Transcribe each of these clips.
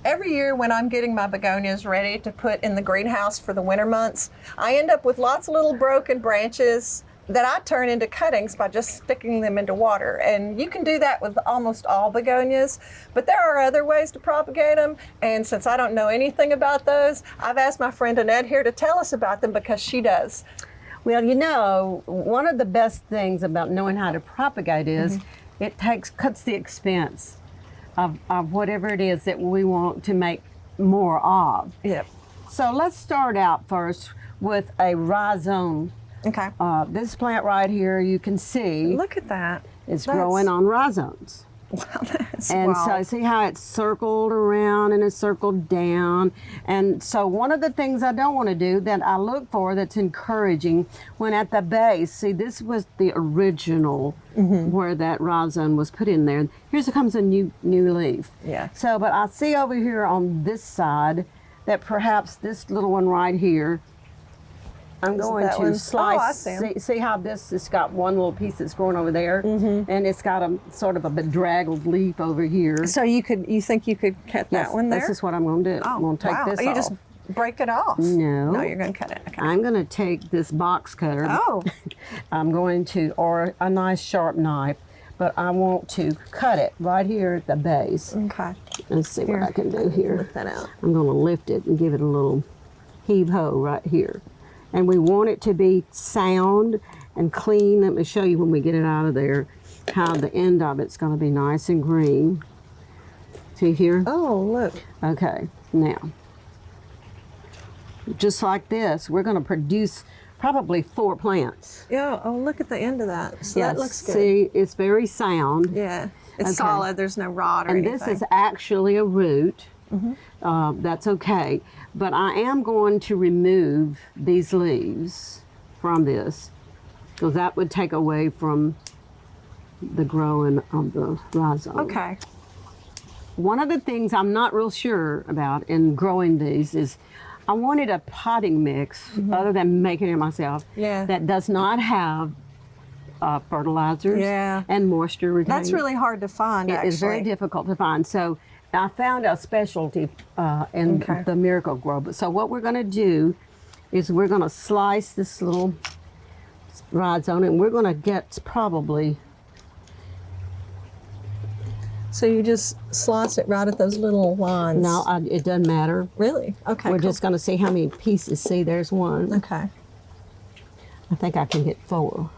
Every year when I'm getting my begonias ready to put in the greenhouse for the winter months, I end up with lots of little broken branches that I turn into cuttings by just sticking them into water. And you can do that with almost all begonias, but there are other ways to propagate them. And since I don't know anything about those, I've asked my friend Annette here to tell us about them because she does. Well, you know, one of the best things about knowing how to propagate is it cuts the expense of whatever it is that we want to make more of. Yep. So let's start out first with a rhizome. Okay. This plant right here, you can see. Look at that. It's growing on rhizomes. Wow, that's And so wild. see how it's circled around and it's circled down. And so one of the things I don't want to do that I look for that's encouraging when at the base, see this was the original where that rhizome was put in there. Comes a new leaf. Yeah. So, but I see over here on this side that perhaps this little one right here, I'm going that to one? slice. Oh, I see 'em. See how this has got one little piece that's growing over there, and it's got a sort of a bedraggled leaf over here. So you think you could cut that one there? This is what I'm going to do. Oh, I'm going to take wow. this You off. just break it off. No. No, you're going to cut it. Okay. I'm going to take this box cutter. Oh. I'm going to, or a nice sharp knife, but I want to cut it right here at the base. Okay. Let's see what I can do here. Lift that out. I'm going to lift it and give it a little heave-ho right here. And we want it to be sound and clean. Let me show you when we get it out of there how the end of it's going to be nice and green. See here? Oh, look. Okay, now, just like this, we're going to produce probably 4 plants. Yeah. Oh, look at the end of that. So that looks good. See, it's very sound. Yeah. It's Okay. solid. There's no rot or And anything. this is actually a root. That's okay. But I am going to remove these leaves from this because that would take away from the growing of the rhizome. Okay. One of the things I'm not real sure about in growing these is I wanted a potting mix, other than making it myself, Yeah. that does not have fertilizers Yeah. and moisture retaining. That's really hard to find, It is very difficult to find. So I found a specialty in Okay. the Miracle Grow. So what we're going to do is we're going to slice this little rhizome, and we're going to get probably. So you just slice it right at those little lines. No, it doesn't matter. Really? Okay. We're cool. just going to see how many pieces. See, there's one. Okay. I think I can get 4.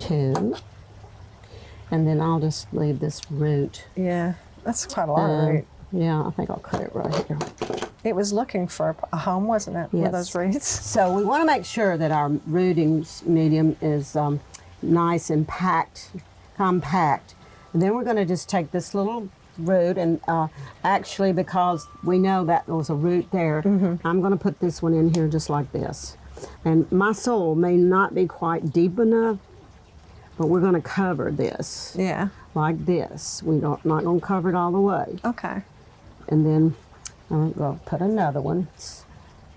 2. And then I'll just leave this root. Yeah. That's quite a lot of root. Yeah, I think I'll cut it right here. It was looking for a home, wasn't it? Yes. With those roots. So we want to make sure that our rooting medium is nice and compact. And then we're going to just take this little root and actually, because we know that there was a root there, I'm going to put this one in here just like this. And my soil may not be quite deep enough, but we're going to cover this Yeah. like this. We're not going to cover it all the way. Okay. And then I'm going to put another one.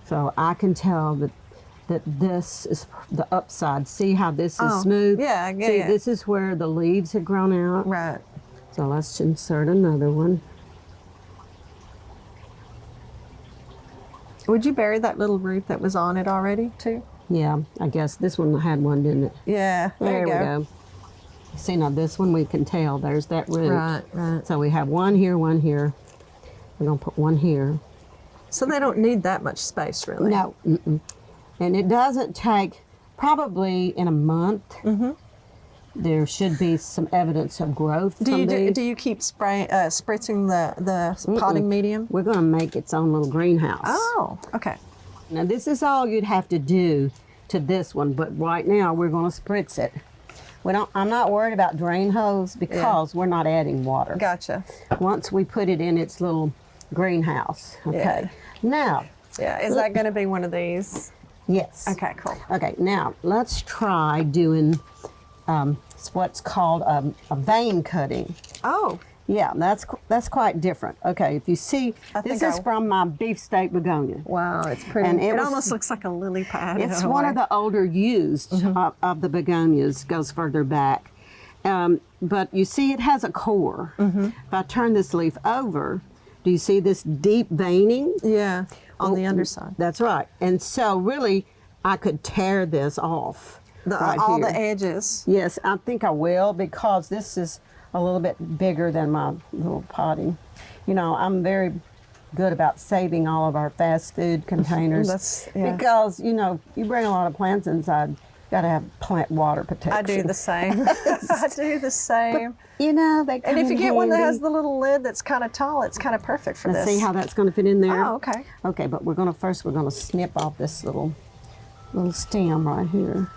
So I can tell that this is the upside. See how this is smooth? yeah, yeah, See, yeah. this is where the leaves had grown out. Right. So let's insert another one. Would you bury that little root that was on it already, too? Yeah, I guess this one had one, didn't it? Yeah. There you we go. go. See, now this one we can tell there's that root. Right, right. So we have one here, one here. We're going to put one here. So they don't need that much space, really. No. And it doesn't take, probably in a month, there should be some evidence of growth. Do from you these. do you keep spritzing the potting medium? We're going to make its own little greenhouse. Oh, okay. Now this is all you'd have to do to this one, but right now we're going to spritz it. I'm not worried about drain hose because we're not adding water. Gotcha. Once we put it in its little greenhouse. Okay. Now. Yeah. Is that going to be one of these? Yes. Okay. Cool. Okay. Now let's try doing what's called a vein cutting. Oh. Yeah, that's quite different. Okay, if you see, this is from my beefsteak begonia. Wow, it's pretty. And it almost looks like a lily pad. It's one of the older used of the begonias, goes further back. But you see it has a core. If I turn this leaf over, do you see this deep veining? Yeah, on the underside. That's right. And so really, I could tear this off All here. the edges. Yes, I think I will, because this is a little bit bigger than my little potting. You know, I'm very good about saving all of our fast food containers. Because, you know, you bring a lot of plants inside, you got to have plant water protection. I do the same. I do the same. But, you know, they come And if you in get one that handy. has the little lid that's kind of tall, it's kind of perfect for Let's this. see how that's going to fit in there. Oh, okay. Okay, but we're going to snip off this little stem right here.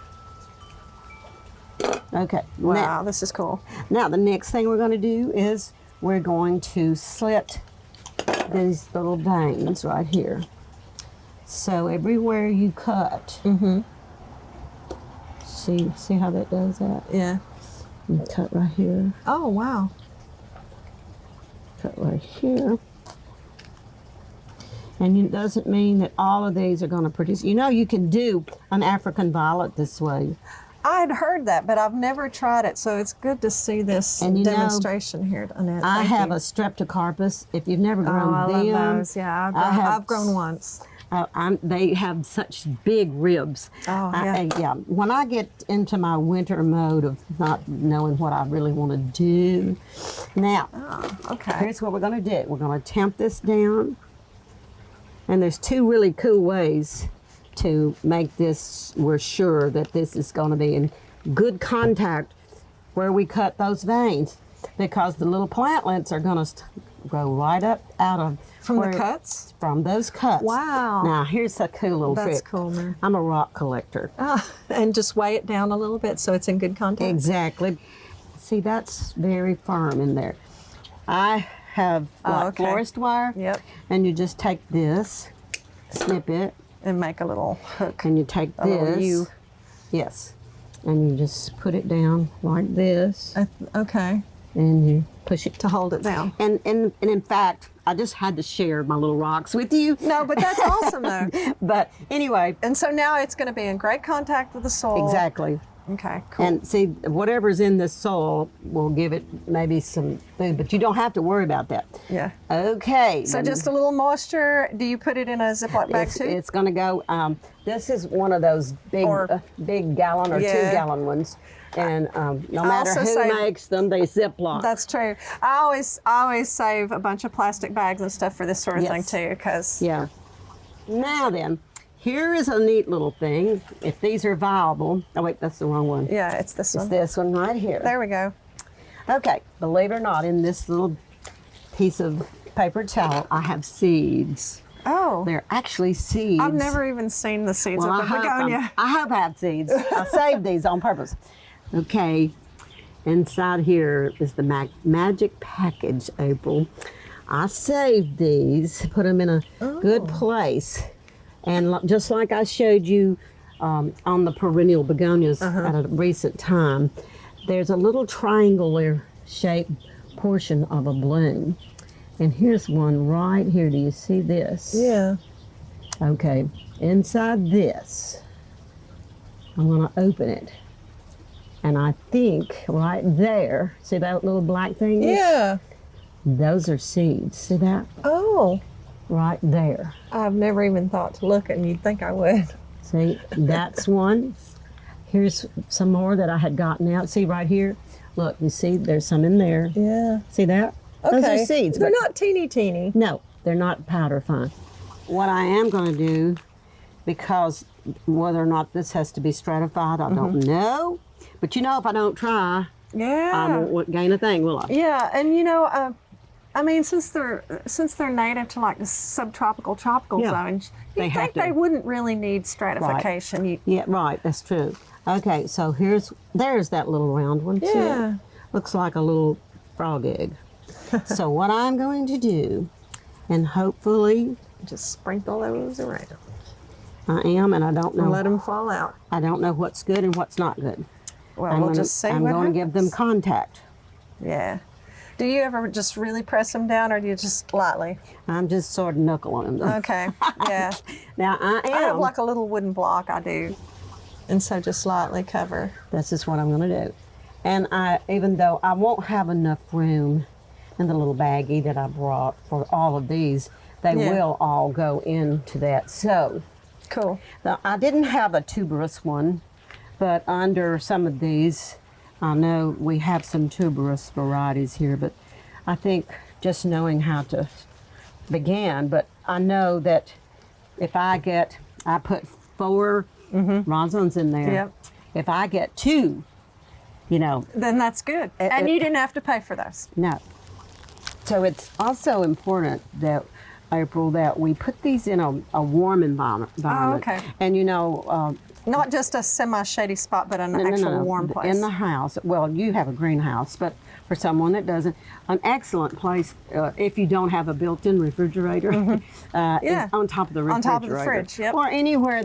Okay. Wow, this is cool. Now the next thing we're going to do is we're going to slit these little veins right here. So everywhere you cut, see how that does that? Yeah. You cut right here, Oh, wow. cut right here. And it doesn't mean that all of these are going to produce. You know, you can do an African violet this way. I had heard that, but I've never tried it, so it's good to see this And you know, demonstration here, Annette. I Thank have you. a streptocarpus. If you've never grown I them, love those. Yeah, I've grown once. They have such big ribs. Oh, yeah. When I get into my winter mode of not knowing what I really want to do, now, Okay. here's what we're going to do. We're going to tamp this down, and there's two really cool ways to make this, we're sure that this is going to be in good contact where we cut those veins, because the little plantlets are going to grow right up out of From the cuts? From those cuts. Wow. Now here's a cool little trick. That's cool, man. I'm a rock collector. And just weigh it down a little bit so it's in good contact. Exactly. See, that's very firm in there. I have okay. florist wire. Yep. And you just take this, snip it, And make a little hook. and you take A little this. U. Yes. And you just put it down like this, Okay. and you push it. To hold it down. And in fact, I just had to share my little rocks with you. No, but that's awesome, though. But anyway, And so now it's going to be in great contact with the soil. exactly. Okay, cool. And see, whatever's in this soil will give it maybe some food, but you don't have to worry about that. Yeah. Okay. So then just a little moisture. Do you put it in a Ziploc bag too? it's going to go. This is one of those big gallon or 2-gallon ones, and no matter also who say- makes them, they Ziploc. That's true. I always save a bunch of plastic bags and stuff for this sort of thing Yes. too, because Yeah. Now then, here is a neat little thing. If these are viable, oh wait, that's the wrong one. yeah, it's this It's one. this one right here. There we go. Okay, believe it or not, in this little piece of paper towel, I have seeds. Oh, They're actually seeds. I've never even seen the seeds Well, of the begonia. I have had seeds. I saved these on purpose. Okay, inside here is the magic package, April. I saved these, put them in a good place. And just like I showed you on the perennial begonias at a recent time, there's a little triangular shaped portion of a bloom. And here's one right here. Do you see this? Yeah. Okay, inside this, I'm going to open it. And I think right there, see that little black thing? Yeah. Those are seeds. See that? Oh, Right there. I've never even thought to look, and you'd think I would. See, that's one. Here's some more that I had gotten out. See right here? Look, you see there's some in there. Yeah. See that? Okay. Those are seeds. They're but- not teeny. No, they're not powder fine. What I am going to do, because whether or not this has to be stratified, I don't know. But you know, if I don't try, Yeah. I won't gain a thing, will I? Yeah, and you know, I mean, since they're native to like the subtropical, tropical Yeah, zones, they you have think to. they wouldn't really need stratification. You, Yeah, right, that's true. Okay, so there's that little round one too. Yeah. Looks like a little frog egg. So what I'm going to do, and hopefully just sprinkle those around I am, and I don't and know. let them fall out. I don't know what's good and what's not good. Well, I'm we'll gonna- just see I'm what going to give them happens. contact. Yeah. Do you ever just really press them down, or do you just lightly? I'm just sort of knuckling them. Okay. Yeah. Now I am. I have like a little wooden block. I do, and so just lightly cover. This is what I'm going to do. And even though I won't have enough room in the little baggie that I brought for all of these, they will all go into that. So Cool. now, I didn't have a tuberous one, but under some of these, I know we have some tuberous varieties here, but I think just knowing how to begin, but I know that if I put 4 rhizomes in there. Yep. If I get 2, Then that's good. And you didn't have to pay for those. no. So it's also important that, April, that we put these in a warm environment. okay. And Not just a semi-shady spot, but an actual warm place. in the house. Well, you have a greenhouse, but for someone that doesn't, an excellent place if you don't have a built-in refrigerator is on top of the refrigerator. On top of the fridge, yep. Or anywhere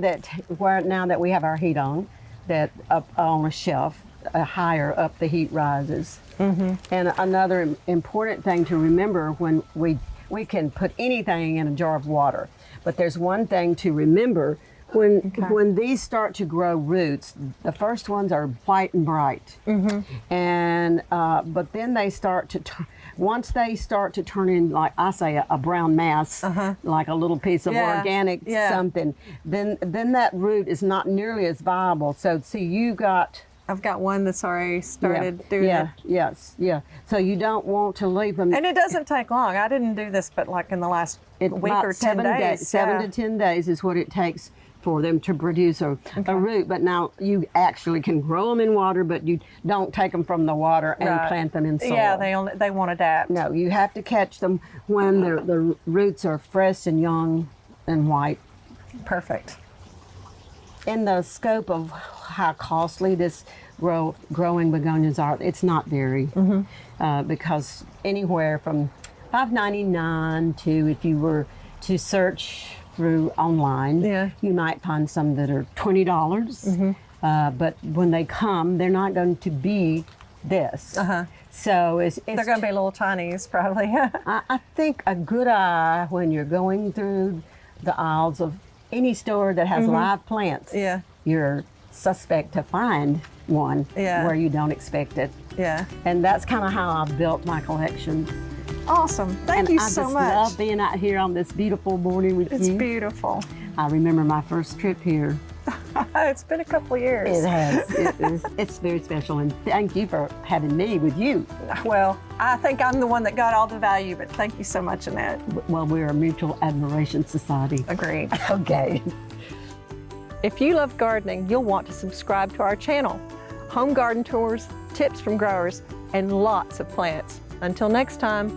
where now that we have our heat on, that up on a shelf, higher up the heat rises. And another important thing to remember when we can put anything in a jar of water, but there's one thing to remember. When these start to grow roots, the first ones are white and bright, and but then they start to once they start to turn in, like I say, a brown mass, like a little piece of organic something, then that root is not nearly as viable. So see, I've got one that's already started doing it. Yes. So you don't want to leave them. And it doesn't take long. I didn't do this, but like in the last week or 10 days. 7 to 10 days is what it takes for them to produce a root. But now you actually can grow them in water, but you don't take them from the water and plant them in soil. Yeah, they won't adapt. No, you have to catch them when the roots are fresh and young and white. Perfect. In the scope of how costly this growing begonias are, it's not very, because anywhere from $5.99 to, if you were to search through online, you might find some that are $20. But when they come, they're not going to be this. So they're going to be little tinies, probably. I think a good eye when you're going through the aisles of any store that has live plants, you're suspect to find one where you don't expect it. And that's kind of how I've built my collection. Awesome. Thank you so much. I love being out here on this beautiful morning with you. It's beautiful. I remember my first trip here. It's been a couple of years. It has. It's very special, and thank you for having me with you. Well, I think I'm the one that got all the value, but thank you so much, Annette. Well, we're a mutual admiration society. Agreed. Okay. If you love gardening, you'll want to subscribe to our channel. Home garden tours, tips from growers, and lots of plants. Until next time.